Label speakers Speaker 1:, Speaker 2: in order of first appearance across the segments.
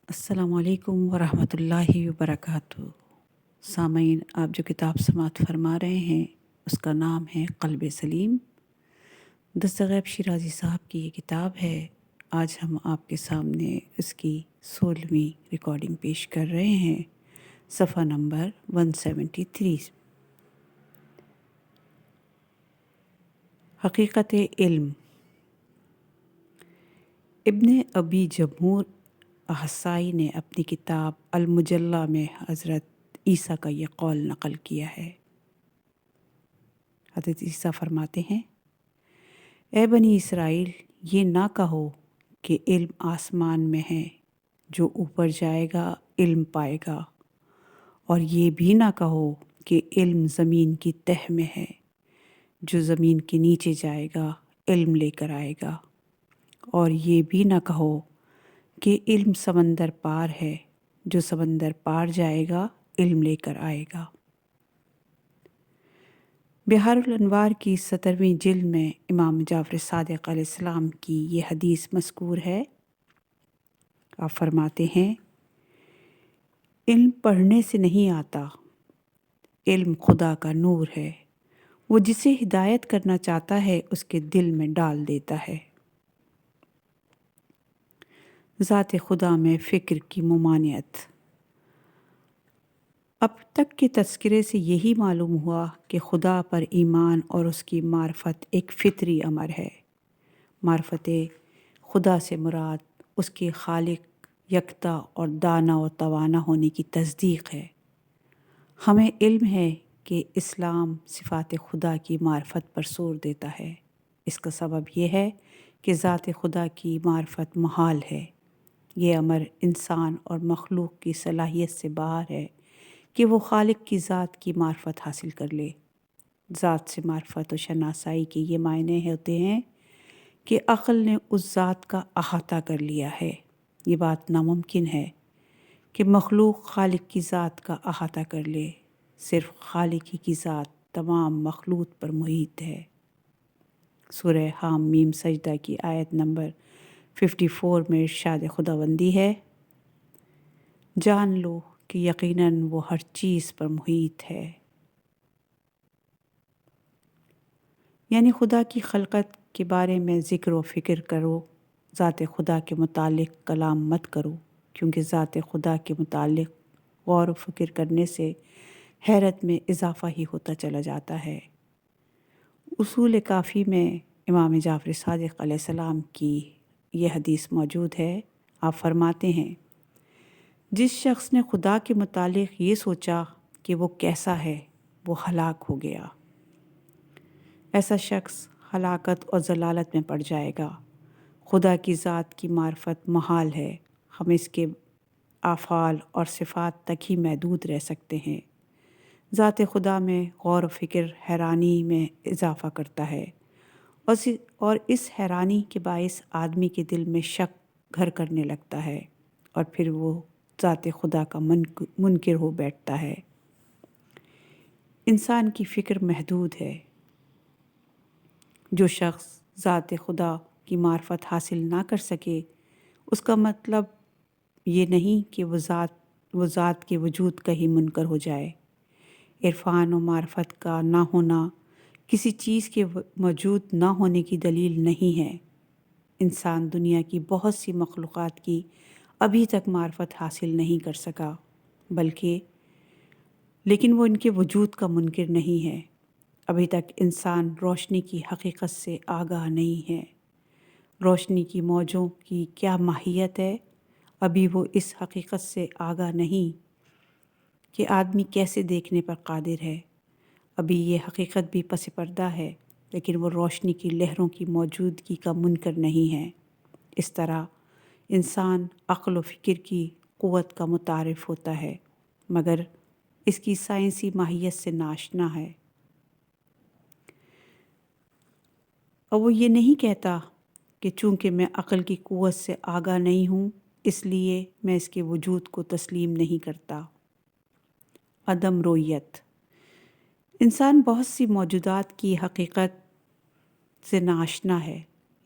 Speaker 1: السلام علیکم ورحمۃ اللہ وبرکاتہ۔ سامعین، آپ جو کتاب سماعت فرما رہے ہیں اس کا نام ہے قلب سلیم۔ دستغیب شیرازی صاحب کی یہ کتاب ہے۔ آج ہم آپ کے سامنے اس کی 16ویں ریکارڈنگ پیش کر رہے ہیں، صفحہ نمبر 173۔ حقیقت علم۔ ابن ابی جمہور احصائی نے اپنی کتاب المجلہ میں حضرت عیسیٰ کا یہ قول نقل کیا ہے۔ حضرت عیسیٰ فرماتے ہیں، اے بنی اسرائیل، یہ نہ کہو کہ علم آسمان میں ہے، جو اوپر جائے گا علم پائے گا، اور یہ بھی نہ کہو کہ علم زمین کی تہ میں ہے، جو زمین کے نیچے جائے گا علم لے کر آئے گا، اور یہ بھی نہ کہو کہ علم سمندر پار ہے، جو سمندر پار جائے گا علم لے کر آئے گا۔ بحار الانوار کی 17ویں جلد میں امام جعفر صادق علیہ السلام کی یہ حدیث مذکور ہے۔ آپ فرماتے ہیں، علم پڑھنے سے نہیں آتا، علم خدا کا نور ہے، وہ جسے ہدایت کرنا چاہتا ہے اس کے دل میں ڈال دیتا ہے۔ ذات خدا میں فکر کی ممانعت۔ اب تک کے تذکرے سے یہی معلوم ہوا کہ خدا پر ایمان اور اس کی معرفت ایک فطری امر ہے۔ معرفت خدا سے مراد اس کے خالق، یکتا اور دانا و توانا ہونے کی تصدیق ہے۔ ہمیں علم ہے کہ اسلام صفات خدا کی معرفت پر زور دیتا ہے۔ اس کا سبب یہ ہے کہ ذات خدا کی معرفت محال ہے۔ یہ امر انسان اور مخلوق کی صلاحیت سے باہر ہے کہ وہ خالق کی ذات کی معرفت حاصل کر لے۔ ذات سے معرفت و شناسائی کے یہ معنی ہوتے ہیں کہ عقل نے اس ذات کا احاطہ کر لیا ہے۔ یہ بات ناممکن ہے کہ مخلوق خالق کی ذات کا احاطہ کر لے۔ صرف خالق ہی کی ذات تمام مخلوق پر محیط ہے۔ سورہ حام میم سجدہ کی آیت نمبر 54 میں ارشاد خداوندی ہے، جان لو کہ یقیناً وہ ہر چیز پر محیط ہے۔ یعنی خدا کی خلقت کے بارے میں ذکر و فکر کرو، ذات خدا کے متعلق کلام مت کرو، کیونکہ ذات خدا کے متعلق غور و فکر کرنے سے حیرت میں اضافہ ہی ہوتا چلا جاتا ہے۔ اصول کافی میں امام جعفر صادق علیہ السلام کی یہ حدیث موجود ہے۔ آپ فرماتے ہیں، جس شخص نے خدا کے متعلق یہ سوچا کہ وہ کیسا ہے، وہ ہلاک ہو گیا۔ ایسا شخص ہلاکت اور ضلالت میں پڑ جائے گا۔ خدا کی ذات کی معرفت محال ہے۔ ہم اس کے افعال اور صفات تک ہی محدود رہ سکتے ہیں۔ ذات خدا میں غور و فکر حیرانی میں اضافہ کرتا ہے، اور اس حیرانی کے باعث آدمی کے دل میں شک گھر کرنے لگتا ہے، اور پھر وہ ذات خدا کا منکر ہو بیٹھتا ہے۔ انسان کی فکر محدود ہے۔ جو شخص ذات خدا کی معرفت حاصل نہ کر سکے، اس کا مطلب یہ نہیں کہ وہ ذات کے وجود کا ہی منکر ہو جائے۔ عرفان و معرفت کا نہ ہونا کسی چیز کے موجود نہ ہونے کی دلیل نہیں ہے۔ انسان دنیا کی بہت سی مخلوقات کی ابھی تک معرفت حاصل نہیں کر سکا، لیکن وہ ان کے وجود کا منکر نہیں ہے۔ ابھی تک انسان روشنی کی حقیقت سے آگاہ نہیں ہے۔ روشنی کی موجوں کی کیا ماہیت ہے، ابھی وہ اس حقیقت سے آگاہ نہیں کہ آدمی کیسے دیکھنے پر قادر ہے۔ ابھی یہ حقیقت بھی پس پردہ ہے، لیکن وہ روشنی کی لہروں کی موجودگی کا منکر نہیں ہے۔ اس طرح انسان عقل و فکر کی قوت کا متعارف ہوتا ہے، مگر اس کی سائنسی ماہیت سے ناآشنا ہے۔ اور وہ یہ نہیں کہتا کہ چونکہ میں عقل کی قوت سے آگاہ نہیں ہوں، اس لیے میں اس کے وجود کو تسلیم نہیں کرتا۔ عدم رویت۔ انسان بہت سی موجودات کی حقیقت سے ناآشنا ہے،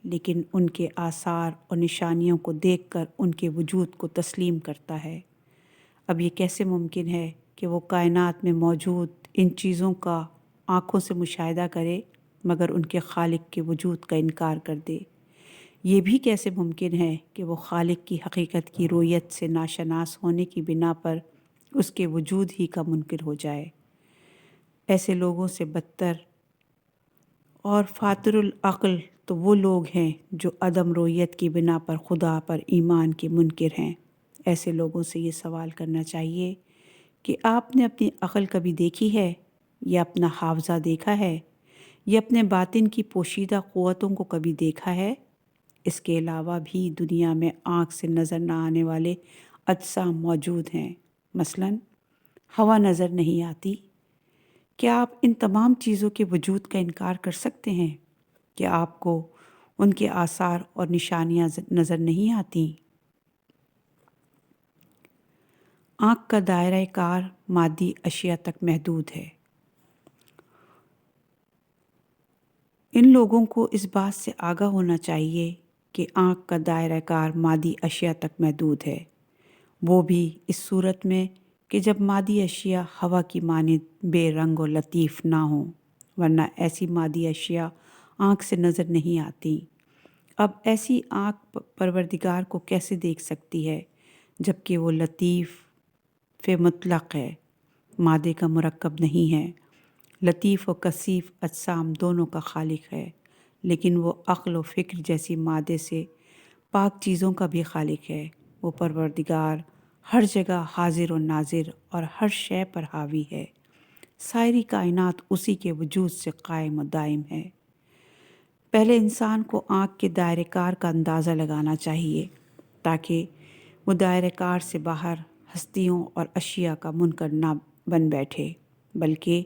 Speaker 1: لیکن ان کے آثار اور نشانیوں کو دیکھ کر ان کے وجود کو تسلیم کرتا ہے۔ اب یہ کیسے ممکن ہے کہ وہ کائنات میں موجود ان چیزوں کا آنکھوں سے مشاہدہ کرے مگر ان کے خالق کے وجود کا انکار کر دے؟ یہ بھی کیسے ممکن ہے کہ وہ خالق کی حقیقت کی رویت سے ناشناس ہونے کی بنا پر اس کے وجود ہی کا منکر ہو جائے؟ ایسے لوگوں سے بدتر اور فاتر العقل تو وہ لوگ ہیں جو عدم رویت کی بنا پر خدا پر ایمان کے منکر ہیں۔ ایسے لوگوں سے یہ سوال کرنا چاہیے کہ آپ نے اپنی عقل کبھی دیکھی ہے، یا اپنا حافظہ دیکھا ہے، یا اپنے باطن کی پوشیدہ قوتوں کو کبھی دیکھا ہے؟ اس کے علاوہ بھی دنیا میں آنکھ سے نظر نہ آنے والے اجسام موجود ہیں۔ مثلاً ہوا نظر نہیں آتی۔ کیا آپ ان تمام چیزوں کے وجود کا انکار کر سکتے ہیں؟ کیا آپ کو ان کے آثار اور نشانیاں نظر نہیں آتی؟ آنکھ کا دائرہ کار مادی اشیاء تک محدود ہے۔ ان لوگوں کو اس بات سے آگاہ ہونا چاہیے کہ آنکھ کا دائرہ کار مادی اشیاء تک محدود ہے، وہ بھی اس صورت میں کہ جب مادی اشیاء ہوا کی مانند بے رنگ و لطیف نہ ہوں، ورنہ ایسی مادی اشیاء آنکھ سے نظر نہیں آتی۔ اب ایسی آنکھ پروردگار کو کیسے دیکھ سکتی ہے جبکہ وہ لطیف مطلق ہے، مادے کا مرکب نہیں ہے؟ لطیف و کثیف اجسام دونوں کا خالق ہے، لیکن وہ عقل و فکر جیسی مادے سے پاک چیزوں کا بھی خالق ہے۔ وہ پروردگار ہر جگہ حاضر و ناظر اور ہر شے پر حاوی ہے۔ ساری کائنات اسی کے وجود سے قائم و دائم ہے۔ پہلے انسان کو آنکھ کے دائرہ کار کا اندازہ لگانا چاہیے تاکہ وہ دائرہ کار سے باہر ہستیوں اور اشیاء کا منکر نہ بن بیٹھے، بلکہ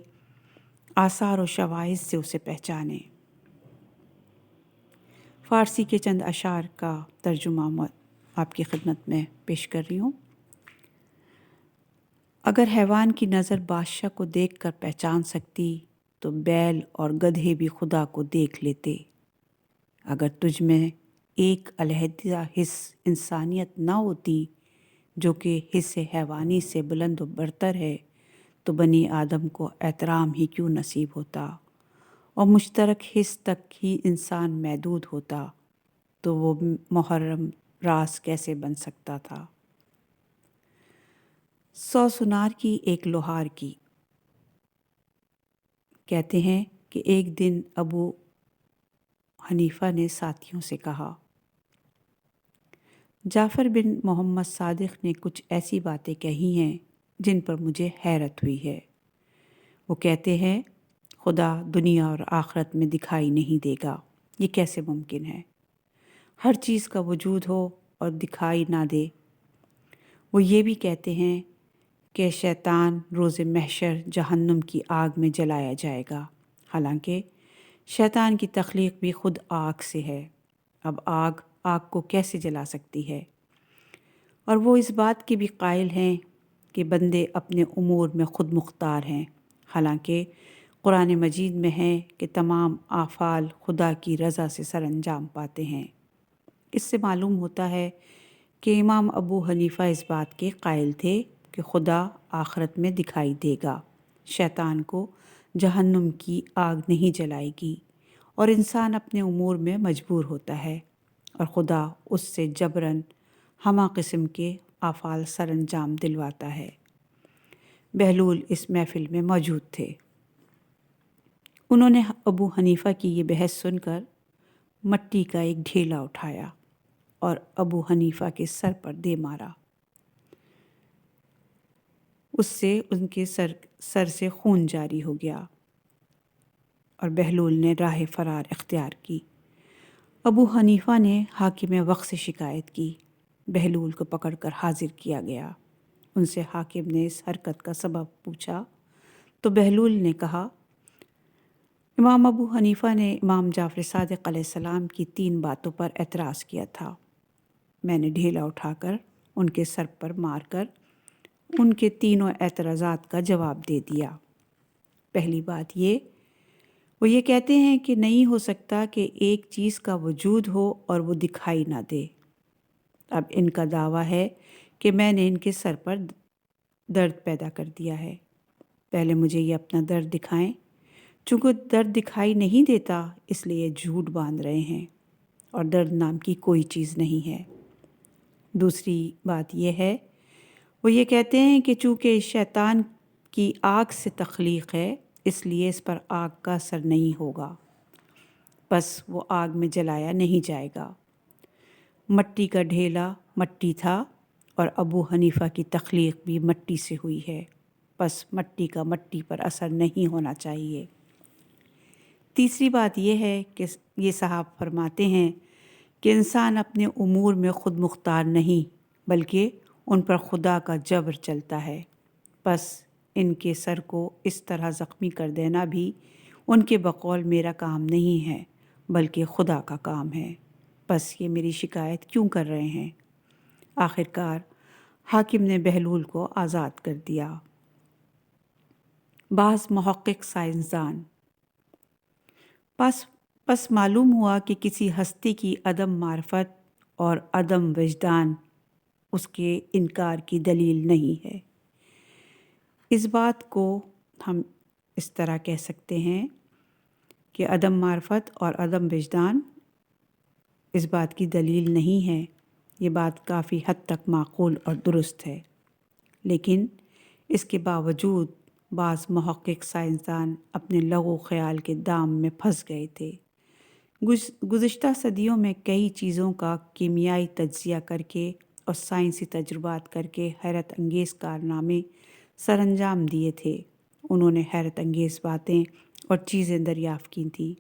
Speaker 1: آثار و شواہد سے اسے پہچانے۔ فارسی کے چند اشعار کا ترجمہ آپ کی خدمت میں پیش کر رہی ہوں۔ اگر حیوان کی نظر بادشاہ کو دیکھ کر پہچان سکتی تو بیل اور گدھے بھی خدا کو دیکھ لیتے۔ اگر تجھ میں ایک علیحدہ حص انسانیت نہ ہوتی جو کہ حص حیوانی سے بلند و برتر ہے تو بنی آدم کو احترام ہی کیوں نصیب ہوتا، اور مشترک حص تک ہی انسان محدود ہوتا تو وہ محرم راز کیسے بن سکتا تھا؟ 100 سنار کی ایک لوہار کی۔ کہتے ہیں کہ ایک دن ابو حنیفہ نے ساتھیوں سے کہا، جعفر بن محمد صادق نے کچھ ایسی باتیں کہی ہیں جن پر مجھے حیرت ہوئی ہے۔ وہ کہتے ہیں خدا دنیا اور آخرت میں دکھائی نہیں دے گا، یہ کیسے ممکن ہے؟ ہر چیز کا وجود ہو اور دکھائی نہ دے۔ وہ یہ بھی کہتے ہیں کہ شیطان روز محشر جہنم کی آگ میں جلایا جائے گا، حالانکہ شیطان کی تخلیق بھی خود آگ سے ہے۔ اب آگ کو کیسے جلا سکتی ہے؟ اور وہ اس بات کے بھی قائل ہیں کہ بندے اپنے امور میں خود مختار ہیں، حالانکہ قرآن مجید میں ہے کہ تمام افعال خدا کی رضا سے سر انجام پاتے ہیں۔ اس سے معلوم ہوتا ہے کہ امام ابو حنیفہ اس بات کے قائل تھے کہ خدا آخرت میں دکھائی دے گا، شیطان کو جہنم کی آگ نہیں جلائے گی، اور انسان اپنے امور میں مجبور ہوتا ہے اور خدا اس سے جبراً ہمہ قسم کے افعال سر انجام دلواتا ہے۔ بہلول اس محفل میں موجود تھے۔ انہوں نے ابو حنیفہ کی یہ بحث سن کر مٹی کا ایک ڈھیلا اٹھایا اور ابو حنیفہ کے سر پر دے مارا۔ اس سے ان کے سر سے خون جاری ہو گیا اور بہلول نے راہ فرار اختیار کی۔ ابو حنیفہ نے حاکم وقت سے شکایت کی۔ بہلول کو پکڑ کر حاضر کیا گیا۔ ان سے حاکم نے اس حرکت کا سبب پوچھا تو بہلول نے کہا، امام ابو حنیفہ نے امام جعفر صادق علیہ السلام کی 3 باتوں پر اعتراض کیا تھا۔ میں نے ڈھیلا اٹھا کر ان کے سر پر مار کر ان کے تینوں اعتراضات کا جواب دے دیا۔ پہلی بات یہ، وہ یہ کہتے ہیں کہ نہیں ہو سکتا کہ ایک چیز کا وجود ہو اور وہ دکھائی نہ دے۔ اب ان کا دعویٰ ہے کہ میں نے ان کے سر پر درد پیدا کر دیا ہے۔ پہلے مجھے یہ اپنا درد دکھائیں۔ چونکہ درد دکھائی نہیں دیتا اس لیے جھوٹ باندھ رہے ہیں اور درد نام کی کوئی چیز نہیں ہے۔ دوسری بات یہ ہے، وہ یہ کہتے ہیں کہ چونکہ شیطان کی آگ سے تخلیق ہے اس لیے اس پر آگ کا اثر نہیں ہوگا، بس وہ آگ میں جلایا نہیں جائے گا۔ مٹی کا ڈھیلا مٹی تھا اور ابو حنیفہ کی تخلیق بھی مٹی سے ہوئی ہے، بس مٹی کا مٹی پر اثر نہیں ہونا چاہیے۔ تیسری بات یہ ہے کہ یہ صاحب فرماتے ہیں کہ انسان اپنے امور میں خود مختار نہیں بلکہ ان پر خدا کا جبر چلتا ہے، بس ان کے سر کو اس طرح زخمی کر دینا بھی ان کے بقول میرا کام نہیں ہے بلکہ خدا کا کام ہے، بس یہ میری شکایت کیوں کر رہے ہیں؟ آخرکار حاکم نے بہلول کو آزاد کر دیا۔ بعض محقق سائنسدان پس معلوم ہوا کہ کسی ہستی کی عدم معرفت اور عدم وجدان اس کے انکار کی دلیل نہیں ہے۔ اس بات کو ہم اس طرح کہہ سکتے ہیں کہ عدم معرفت اور عدم وجدان اس بات کی دلیل نہیں ہے۔ یہ بات کافی حد تک معقول اور درست ہے، لیکن اس کے باوجود بعض محقق سائنسدان اپنے لغو خیال کے دام میں پھنس گئے تھے۔ گزشتہ صدیوں میں کئی چیزوں کا کیمیائی تجزیہ کر کے اور سائنسی تجربات کر کے حیرت انگیز کارنامے سر انجام دیے تھے۔ انہوں نے حیرت انگیز باتیں اور چیزیں دریافت کی تھیں۔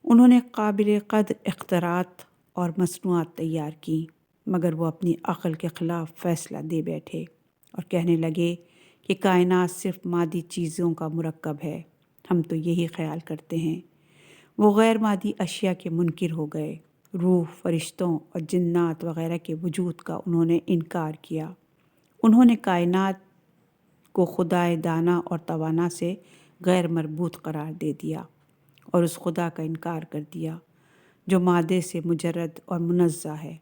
Speaker 1: انہوں نے قابل قدر اختراعات اور مصنوعات تیار کی، مگر وہ اپنی عقل کے خلاف فیصلہ دے بیٹھے اور کہنے لگے کہ کائنات صرف مادی چیزوں کا مرکب ہے، ہم تو یہی خیال کرتے ہیں۔ وہ غیر مادی اشیاء کے منکر ہو گئے۔ روح، فرشتوں اور جنات وغیرہ کے وجود کا انہوں نے انکار کیا۔ انہوں نے کائنات کو خدائے دانا اور توانا سے غیر مربوط قرار دے دیا اور اس خدا کا انکار کر دیا جو مادے سے مجرد اور منزہ ہے۔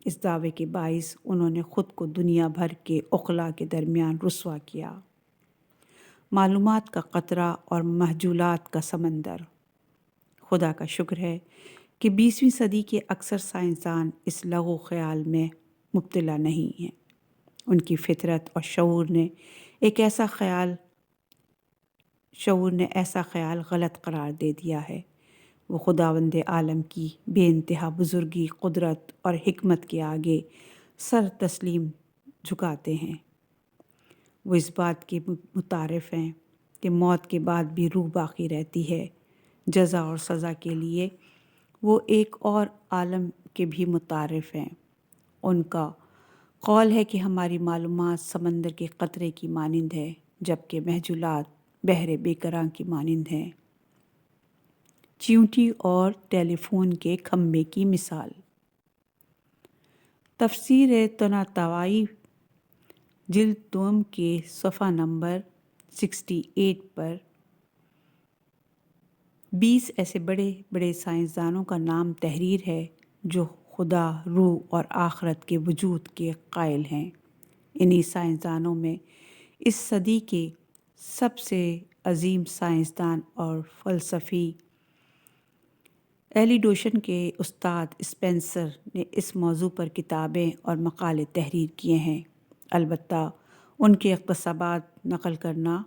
Speaker 1: اس دعوے کے باعث انہوں نے خود کو دنیا بھر کے عقلاء کے درمیان رسوا کیا۔ معلومات کا قطرہ اور محجولات کا سمندر۔ خدا کا شکر ہے کہ 20ویں صدی کے اکثر سائنسدان اس لغو خیال میں مبتلا نہیں ہیں۔ ان کی فطرت اور شعور نے ایسا خیال غلط قرار دے دیا ہے۔ وہ خداوند عالم کی بے انتہا بزرگی، قدرت اور حکمت کے آگے سر تسلیم جھکاتے ہیں۔ وہ اس بات کے متعارف ہیں کہ موت کے بعد بھی روح باقی رہتی ہے۔ جزا اور سزا کے لیے وہ ایک اور عالم کے بھی متعارف ہیں۔ ان کا قول ہے کہ ہماری معلومات سمندر کے قطرے کی مانند ہے، جبکہ محجولات بحر بے کراں کی مانند ہیں۔ چیونٹی اور ٹیلی فون کے کھمبے کی مثال۔ تفسیر طنطاوی جلد 2 کے صفحہ نمبر 68 پر 20 ایسے بڑے بڑے سائنسدانوں کا نام تحریر ہے جو خدا، روح اور آخرت کے وجود کے قائل ہیں۔ انہی سائنسدانوں میں اس صدی کے سب سے عظیم سائنسدان اور فلسفی ایلیڈوشن کے استاد اسپینسر نے اس موضوع پر کتابیں اور مقالے تحریر کیے ہیں۔ البتہ ان کے اقتباسات نقل کرنا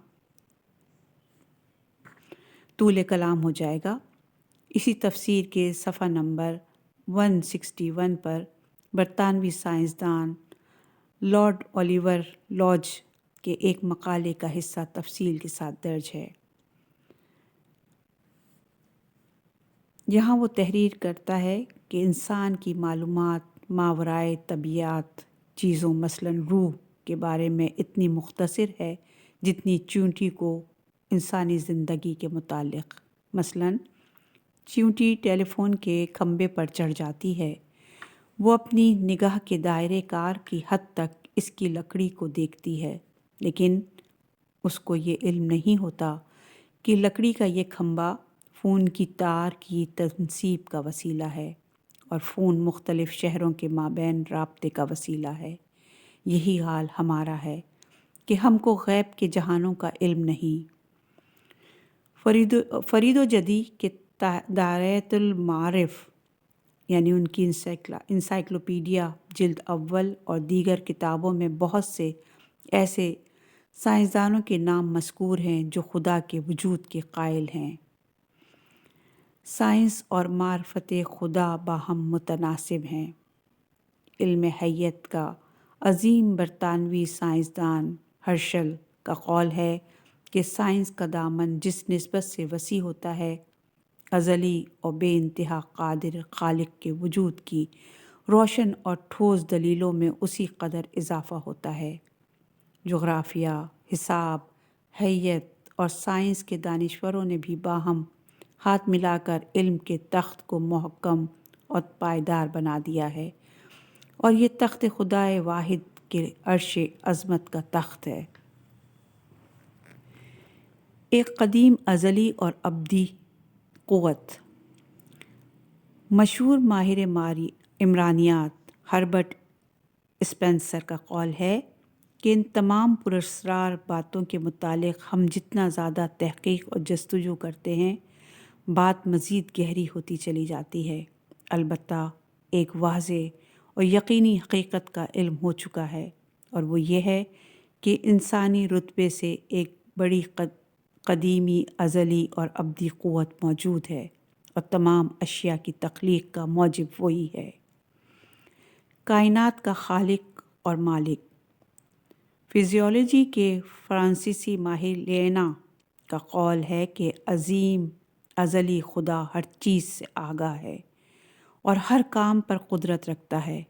Speaker 1: طول کلام ہو جائے گا۔ اسی تفسیر کے صفحہ نمبر 161 پر برطانوی سائنسدان لارڈ اولیور لوج کے ایک مقالے کا حصہ تفصیل کے ساتھ درج ہے۔ یہاں وہ تحریر کرتا ہے کہ انسان کی معلومات ماورائے طبیعت چیزوں مثلاً روح کے بارے میں اتنی مختصر ہے جتنی چیونٹی کو انسانی زندگی کے متعلق۔ مثلاً چیونٹی ٹیلی فون کے کھمبے پر چڑھ جاتی ہے۔ وہ اپنی نگاہ کے دائرے کار کی حد تک اس کی لکڑی کو دیکھتی ہے، لیکن اس کو یہ علم نہیں ہوتا کہ لکڑی کا یہ کھمبا فون کی تار کی تنصیب کا وسیلہ ہے اور فون مختلف شہروں کے مابین رابطے کا وسیلہ ہے۔ یہی حال ہمارا ہے کہ ہم کو غیب کے جہانوں کا علم نہیں۔ فرید و جدی کے دائرۃ المعارف یعنی ان کی انسائکلوپیڈیا جلد اول اور دیگر کتابوں میں بہت سے ایسے سائنسدانوں کے نام مذکور ہیں جو خدا کے وجود کے قائل ہیں۔ سائنس اور معرفت خدا باہم متناسب ہیں۔ علم حیت کا عظیم برطانوی سائنسدان ہرشل کا قول ہے کہ سائنس کا دامن جس نسبت سے وسیع ہوتا ہے، ازلی اور بے انتہا قادر خالق کے وجود کی روشن اور ٹھوس دلیلوں میں اسی قدر اضافہ ہوتا ہے۔ جغرافیہ، حساب، حیت اور سائنس کے دانشوروں نے بھی باہم ہاتھ ملا کر علم کے تخت کو محکم اور پائیدار بنا دیا ہے، اور یہ تخت خدائے واحد کے عرش عظمت کا تخت ہے۔ ایک قدیم ازلی اور ابدی قوت۔ مشہور ماہر عمرانیات ہربرٹ اسپینسر کا قول ہے کہ ان تمام پراسرار باتوں کے متعلق ہم جتنا زیادہ تحقیق اور جستجو کرتے ہیں، بات مزید گہری ہوتی چلی جاتی ہے۔ البتہ ایک واضح اور یقینی حقیقت کا علم ہو چکا ہے، اور وہ یہ ہے کہ انسانی رتبے سے ایک بڑی قدیمی ازلی اور ابدی قوت موجود ہے، اور تمام اشیاء کی تخلیق کا موجب وہی ہے۔ کائنات کا خالق اور مالک۔ فزیولوجی کے فرانسیسی ماہر لینا کا قول ہے کہ عظیم ازلی خدا ہر چیز سے آگاہ ہے اور ہر کام پر قدرت رکھتا ہے۔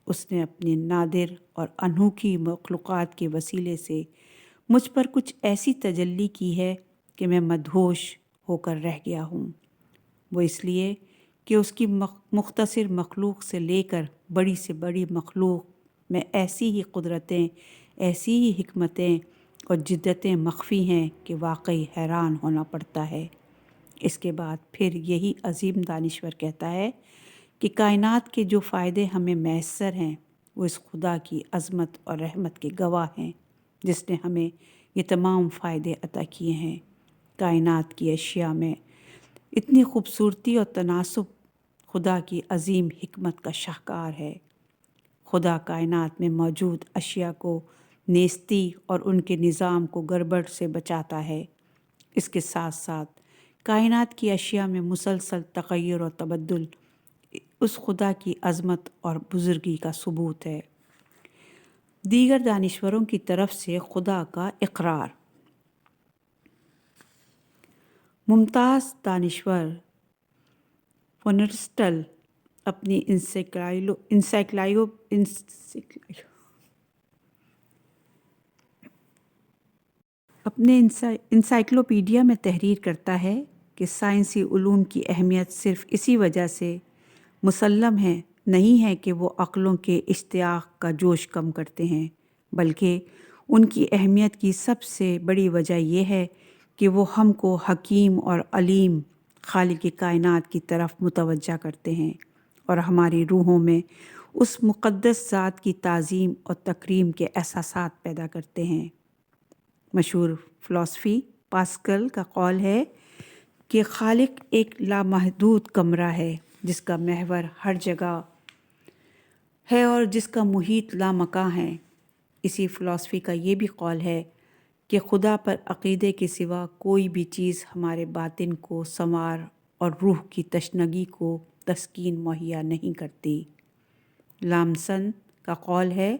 Speaker 1: اس نے اپنے نادر اور انوکھی مخلوقات کے وسیلے سے مجھ پر کچھ ایسی تجلی کی ہے کہ میں مدہوش ہو کر رہ گیا ہوں۔ وہ اس لیے کہ اس کی مختصر مخلوق سے لے کر بڑی سے بڑی مخلوق میں ایسی ہی قدرتیں، ایسی ہی حکمتیں اور جدتیں مخفی ہیں کہ واقعی حیران ہونا پڑتا ہے۔ اس کے بعد پھر یہی عظیم دانشور کہتا ہے کہ کائنات کے جو فائدے ہمیں میسر ہیں وہ اس خدا کی عظمت اور رحمت کے گواہ ہیں جس نے ہمیں یہ تمام فائدے عطا کیے ہیں۔ کائنات کی اشیاء میں اتنی خوبصورتی اور تناسب خدا کی عظیم حکمت کا شاہکار ہے۔ خدا کائنات میں موجود اشیاء کو نیستی اور ان کے نظام کو گڑبڑ سے بچاتا ہے۔ اس کے ساتھ ساتھ کائنات کی اشیاء میں مسلسل تغیر اور تبدل اس خدا کی عظمت اور بزرگی کا ثبوت ہے۔ دیگر دانشوروں کی طرف سے خدا کا اقرار۔ ممتاز دانشور فونرسٹل اپنی انسائکلوپیڈیا میں تحریر کرتا ہے کہ سائنسی علوم کی اہمیت صرف اسی وجہ سے مسلم ہے نہیں ہے کہ وہ عقلوں کے اشتیاق کا جوش کم کرتے ہیں، بلکہ ان کی اہمیت کی سب سے بڑی وجہ یہ ہے کہ وہ ہم کو حکیم اور علیم خالق کائنات کی طرف متوجہ کرتے ہیں اور ہماری روحوں میں اس مقدس ذات کی تعظیم اور تکریم کے احساسات پیدا کرتے ہیں۔ مشہور فلسفی پاسکل کا قول ہے کہ خالق ایک لامحدود کمرہ ہے جس کا محور ہر جگہ ہے اور جس کا محیط لامکاں ہے۔ اسی فلسفی کا یہ بھی قول ہے کہ خدا پر عقیدے کے سوا کوئی بھی چیز ہمارے باطن کو سنوار اور روح کی تشنگی کو تسکین مہیا نہیں کرتی۔ لامسن کا قول ہے،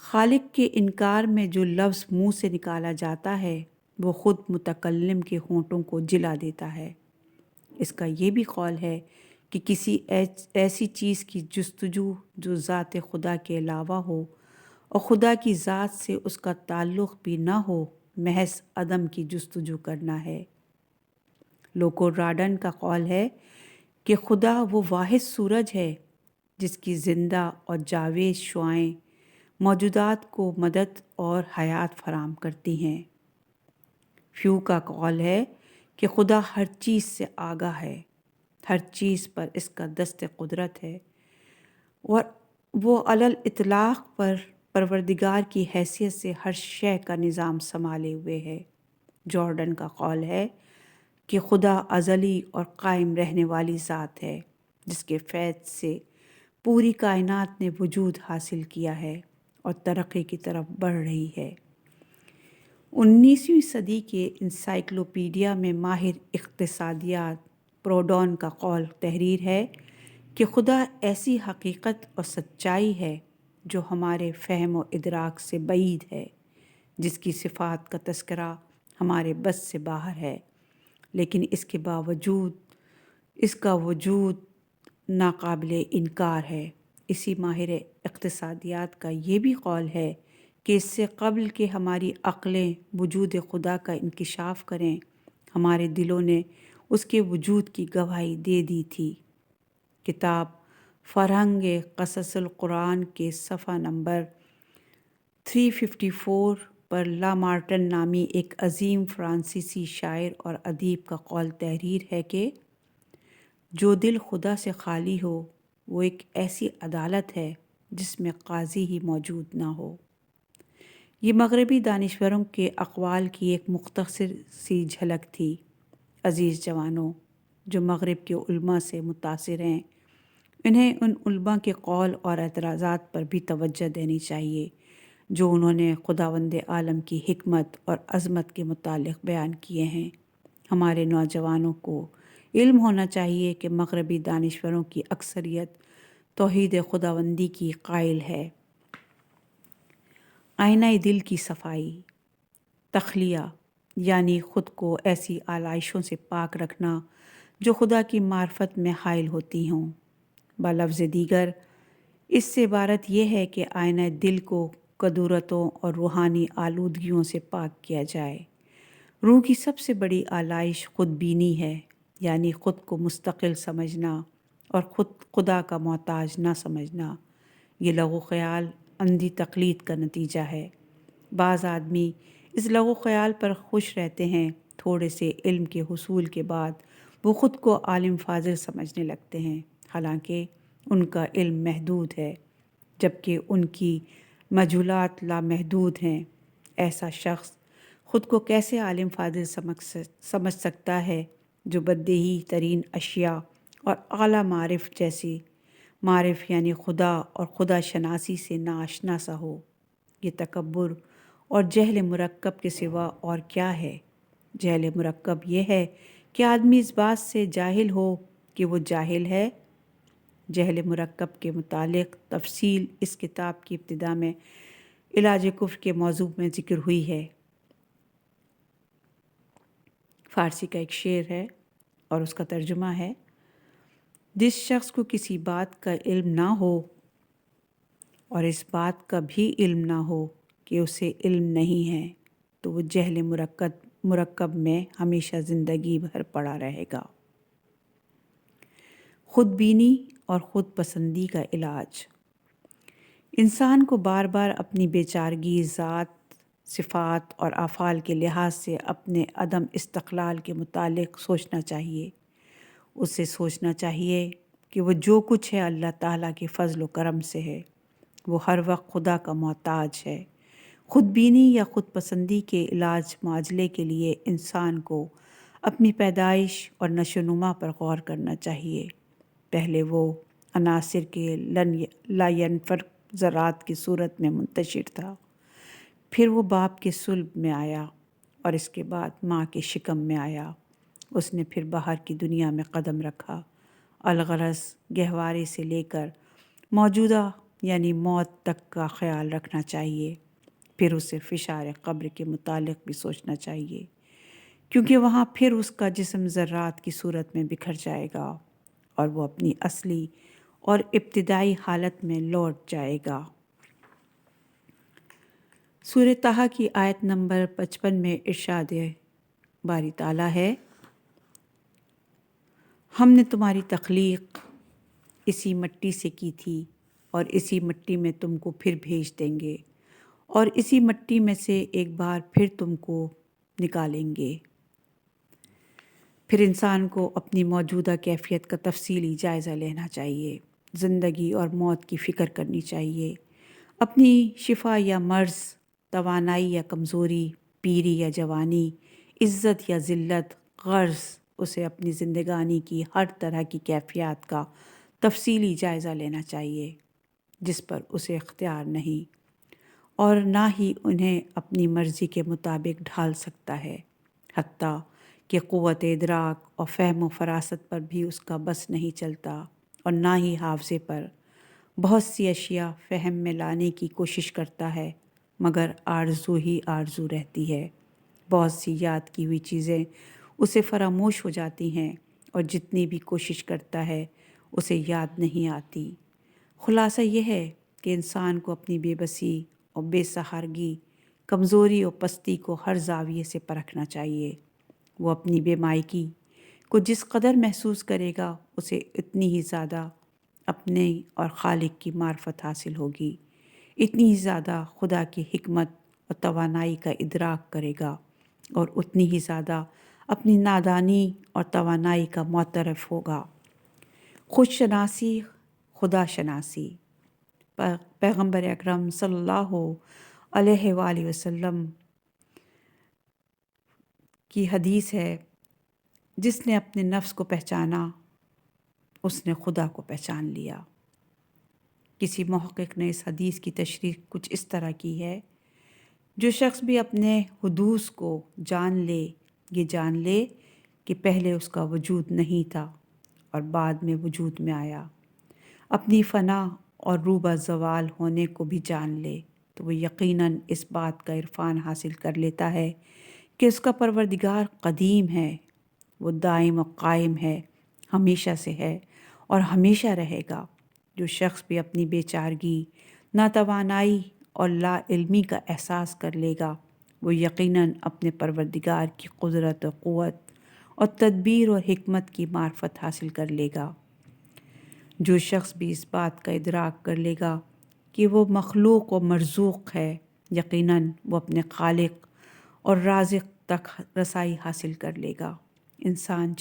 Speaker 1: خالق کے انکار میں جو لفظ منہ سے نکالا جاتا ہے وہ خود متکلم کے ہونٹوں کو جلا دیتا ہے۔ اس کا یہ بھی قول ہے کہ کسی ایسی چیز کی جستجو جو ذات خدا کے علاوہ ہو اور خدا کی ذات سے اس کا تعلق بھی نہ ہو، محض عدم کی جستجو کرنا ہے۔ لوکو راڈن کا قول ہے کہ خدا وہ واحد سورج ہے جس کی زندہ اور جاوید شعاعیں موجودات کو مدد اور حیات فراہم کرتی ہیں۔ فیو کا قول ہے کہ خدا ہر چیز سے آگاہ ہے، ہر چیز پر اس کا دست قدرت ہے اور وہ علی الاطلاق پر پروردگار کی حیثیت سے ہر شے کا نظام سنبھالے ہوئے ہے۔ جارڈن کا قول ہے کہ خدا ازلی اور قائم رہنے والی ذات ہے جس کے فیض سے پوری کائنات نے وجود حاصل کیا ہے اور ترقی کی طرف بڑھ رہی ہے۔ 19ویں صدی کے انسائکلوپیڈیا میں ماہر اقتصادیات پروڈون کا قول تحریر ہے کہ خدا ایسی حقیقت اور سچائی ہے جو ہمارے فہم و ادراک سے بعید ہے، جس کی صفات کا تذکرہ ہمارے بس سے باہر ہے، لیکن اس کے باوجود اس کا وجود ناقابل انکار ہے۔ اسی ماہر اقتصادیات کا یہ بھی قول ہے کہ اس سے قبل کہ ہماری عقلیں وجود خدا کا انکشاف کریں، ہمارے دلوں نے اس کے وجود کی گواہی دے دی تھی۔ کتاب فرہنگ قصص القرآن کے صفحہ نمبر 354 پر لامارٹن نامی ایک عظیم فرانسیسی شاعر اور ادیب کا قول تحریر ہے کہ جو دل خدا سے خالی ہو وہ ایک ایسی عدالت ہے جس میں قاضی ہی موجود نہ ہو۔ یہ مغربی دانشوروں کے اقوال کی ایک مختصر سی جھلک تھی۔ عزیز جوانوں جو مغرب کے علماء سے متاثر ہیں، انہیں ان علماء کے قول اور اعتراضات پر بھی توجہ دینی چاہیے جو انہوں نے خداوند عالم کی حکمت اور عظمت کے متعلق بیان کیے ہیں۔ ہمارے نوجوانوں کو علم ہونا چاہیے کہ مغربی دانشوروں کی اکثریت توحید خداوندی کی قائل ہے۔ آئینہ دل کی صفائی، تخلیہ یعنی خود کو ایسی آلائشوں سے پاک رکھنا جو خدا کی معرفت میں حائل ہوتی ہوں۔ بلفظ دیگر اس سے عبارت یہ ہے کہ آئینہ دل کو کدورتوں اور روحانی آلودگیوں سے پاک کیا جائے۔ روح کی سب سے بڑی آلائش خود بینی ہے، یعنی خود کو مستقل سمجھنا اور خود خدا کا محتاج نہ سمجھنا۔ یہ لغو خیال اندھی تقلید کا نتیجہ ہے۔ بعض آدمی اس لغو خیال پر خوش رہتے ہیں، تھوڑے سے علم کے حصول کے بعد وہ خود کو عالم فاضل سمجھنے لگتے ہیں، حالانکہ ان کا علم محدود ہے جبکہ ان کی مجہولات لامحدود ہیں۔ ایسا شخص خود کو کیسے عالم فاضل سمجھ سکتا ہے جو بدیہی ترین اشیاء اور اعلیٰ معارف جیسی معرف یعنی خدا اور خدا شناسی سے ناآشنا سا ہو؟ یہ تکبر اور جہل مرکب کے سوا اور کیا ہے؟ جہل مرکب یہ ہے کہ آدمی اس بات سے جاہل ہو کہ وہ جاہل ہے۔ جہل مرکب کے متعلق تفصیل اس کتاب کی ابتدا میں علاج کفر کے موضوع میں ذکر ہوئی ہے۔ فارسی کا ایک شعر ہے اور اس کا ترجمہ ہے: جس شخص کو کسی بات کا علم نہ ہو اور اس بات کا بھی علم نہ ہو کہ اسے علم نہیں ہے تو وہ جہل مرکب میں ہمیشہ زندگی بھر پڑا رہے گا۔ خود بینی اور خود پسندی کا علاج۔ انسان کو بار بار اپنی بیچارگی ذات، صفات اور افعال کے لحاظ سے اپنے عدم استقلال کے متعلق سوچنا چاہیے۔ اسے سوچنا چاہیے کہ وہ جو کچھ ہے اللہ تعالیٰ کے فضل و کرم سے ہے، وہ ہر وقت خدا کا محتاج ہے۔ خود بینی یا خود پسندی کے علاج معالجے کے لیے انسان کو اپنی پیدائش اور نشو و نما پر غور کرنا چاہیے۔ پہلے وہ عناصر کے لا ينفرق ذرات کی صورت میں منتشر تھا، پھر وہ باپ کے صلب میں آیا اور اس کے بعد ماں کے شکم میں آیا۔ اس نے پھر باہر کی دنیا میں قدم رکھا۔ الغرض گہوارے سے لے کر موجودہ یعنی موت تک کا خیال رکھنا چاہیے۔ پھر اسے فشار قبر کے متعلق بھی سوچنا چاہیے، کیونکہ وہاں پھر اس کا جسم ذرات کی صورت میں بکھر جائے گا اور وہ اپنی اصلی اور ابتدائی حالت میں لوٹ جائے گا۔ سورہ طٰہٰ کی آیت نمبر 55 میں ارشاد باری تعالیٰ ہے: ہم نے تمہاری تخلیق اسی مٹی سے کی تھی اور اسی مٹی میں تم کو پھر بھیج دیں گے اور اسی مٹی میں سے ایک بار پھر تم کو نکالیں گے۔ پھر انسان کو اپنی موجودہ کیفیت کا تفصیلی جائزہ لینا چاہیے، زندگی اور موت کی فکر کرنی چاہیے، اپنی شفا یا مرض، توانائی یا کمزوری، پیری یا جوانی، عزت یا ذلت، غرض اسے اپنی زندگانی کی ہر طرح کی کیفیات کا تفصیلی جائزہ لینا چاہیے جس پر اسے اختیار نہیں، اور نہ ہی انہیں اپنی مرضی کے مطابق ڈھال سکتا ہے، حتیٰ کہ قوت ادراک اور فہم و فراست پر بھی اس کا بس نہیں چلتا، اور نہ ہی حافظے پر۔ بہت سی اشیاء فہم میں لانے کی کوشش کرتا ہے مگر آرزو ہی آرزو رہتی ہے، بہت سی یاد کی ہوئی چیزیں اسے فراموش ہو جاتی ہیں، اور جتنی بھی کوشش کرتا ہے اسے یاد نہیں آتی۔ خلاصہ یہ ہے کہ انسان کو اپنی بے بسی اور بے سہارگی، کمزوری اور پستی کو ہر زاویے سے پرکھنا چاہیے۔ وہ اپنی بے مائکی کو جس قدر محسوس کرے گا اسے اتنی ہی زیادہ اپنے اور خالق کی معرفت حاصل ہوگی، اتنی ہی زیادہ خدا کی حکمت اور توانائی کا ادراک کرے گا، اور اتنی ہی زیادہ اپنی نادانی اور توانائی کا معترف ہوگا۔ خود شناسی خدا شناسی۔ پیغمبر اکرم صلی اللہ علیہ وآلہ وسلم کی حدیث ہے، جس نے اپنے نفس کو پہچانا اس نے خدا کو پہچان لیا۔ کسی محقق نے اس حدیث کی تشریح کچھ اس طرح کی ہے، جو شخص بھی اپنے حدوث کو جان لے، یہ جان لے کہ پہلے اس کا وجود نہیں تھا اور بعد میں وجود میں آیا، اپنی فنا اور روبہ زوال ہونے کو بھی جان لے، تو وہ یقیناً اس بات کا عرفان حاصل کر لیتا ہے کہ اس کا پروردگار قدیم ہے، وہ دائم و قائم ہے، ہمیشہ سے ہے اور ہمیشہ رہے گا۔ جو شخص بھی اپنی بے چارگی، ناتوانائی اور لا علمی کا احساس کر لے گا، وہ یقیناً اپنے پروردگار کی قدرت و قوت اور تدبیر اور حکمت کی معرفت حاصل کر لے گا۔ جو شخص بھی اس بات کا ادراک کر لے گا کہ وہ مخلوق و مرزوق ہے، یقیناً وہ اپنے خالق اور رازق تک رسائی حاصل کر لے گا۔ انسان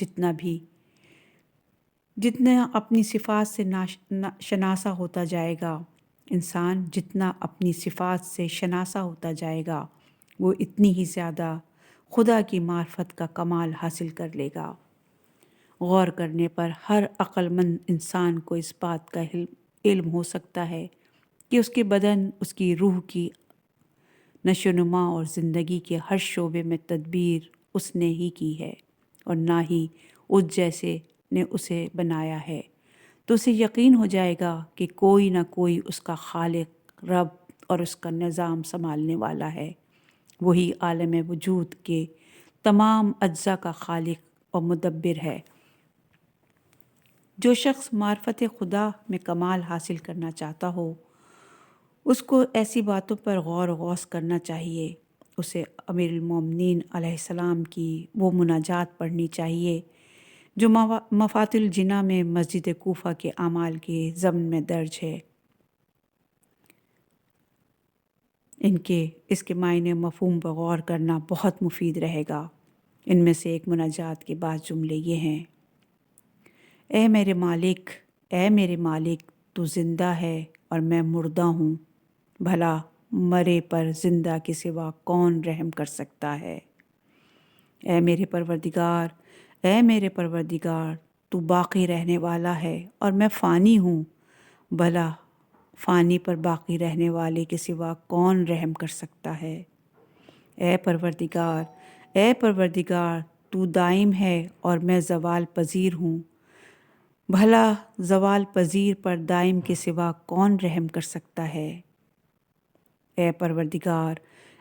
Speaker 1: جتنا اپنی صفات سے شناسا ہوتا جائے گا، انسان جتنا اپنی صفات سے شناسا ہوتا جائے گا، وہ اتنی ہی زیادہ خدا کی معرفت کا کمال حاصل کر لے گا۔ غور کرنے پر ہر عقل مند انسان کو اس بات کا علم ہو سکتا ہے کہ اس کے بدن، اس کی روح کی نشو و نما اور زندگی کے ہر شعبے میں تدبیر اس نے ہی کی ہے، اور نہ ہی اس جیسے نے اسے بنایا ہے، تو اسے یقین ہو جائے گا کہ کوئی نہ کوئی اس کا خالق، رب اور اس کا نظام سنبھالنے والا ہے۔ وہی عالم وجود کے تمام اجزاء کا خالق اور مدبر ہے۔ جو شخص معرفت خدا میں کمال حاصل کرنا چاہتا ہو، اس کو ایسی باتوں پر غور و غوص کرنا چاہیے۔ اسے امیر المومنین علیہ السلام کی وہ مناجات پڑھنی چاہیے جو مفاتیح الجناح میں مسجد کوفہ کے اعمال کے ضمن میں درج ہے۔ اس کے معنی مفہوم پر غور کرنا بہت مفید رہے گا۔ ان میں سے ایک مناجات کے بعض جملے یہ ہیں: اے میرے مالک، اے میرے مالک، تو زندہ ہے اور میں مردہ ہوں، بھلا مرے پر زندہ کے سوا کون رحم کر سکتا ہے؟ اے میرے پروردگار، اے میرے پروردگار، تو باقی رہنے والا ہے اور میں فانی ہوں، بھلا فانی پر باقی رہنے والے کے سوا کون رحم کر سکتا ہے؟ اے پروردگار، اے پروردگار، تو دائم ہے اور میں زوال پذیر ہوں، بھلا زوال پذیر پر دائم کے سوا کون رحم کر سکتا ہے؟ اے پروردگار،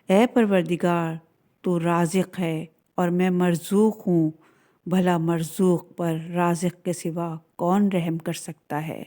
Speaker 1: اے پروردگار، تو رازق ہے اور میں مرزوق ہوں، بھلا مرزوق پر رازق کے سوا کون رحم کر سکتا ہے؟